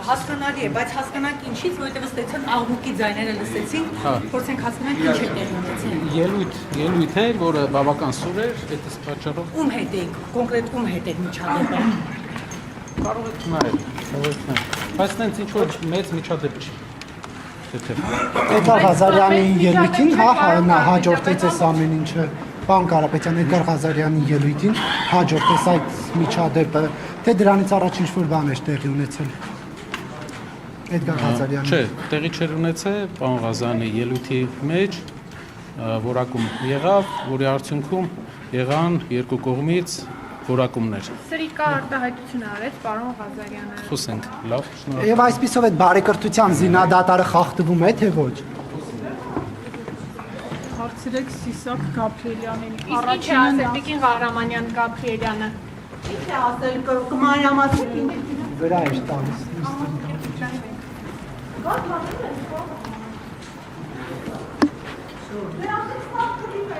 Հասկանալի է, բայց հասկանանք ինչից, որովհետև ստեցան աղմուկի ձայները լսեցին, փորձենք հասկանանք ինչ է տեղի ունեցել։ Ելույթ էր, որը բավական սուր էր, այդպես պատճառով։ Ում հետ եք, կոնկրետ ում հետ եք միջադեպը։ Կարող եք նայել, բայց տենց ինչ որ մեծ միջադեպ չի։ Էդգար Ղազարյանի ելույթին նա հաջորդեց այս ամեն ինչը, պարոն Կարապետյան, Էդգար Ղազարյանի ելույթին հաջորդեց այդ միջադեպը, թե դրանից առաջ ինչ-որ բան էր տեղի ունեցել։ Էդգար Ղազարյանը։ Չէ, տեղի չէր ունեցել, պարոն Ղազարյանի ելույթի մեջ որակում եղավ, որի արդյունքում եղան երկու կողմից որակումներ։ Սրիկա արտահայտություն արեց պարոն Ղազարյանը։ Խոսենք, լավ, շնորհակալ։ Եվ այսպիսով այդ բարեկրթության զինադատարը խախտվում է, թե ոչ։ Հարցրեք Սիսակ Գաբրիելյանին։ Իսկ ինչ է ասել Տիկին Ղահրամանյան Գաբրիելյանը։ Ինչ է ասել, կմանրամասնի Վրա է տալիս։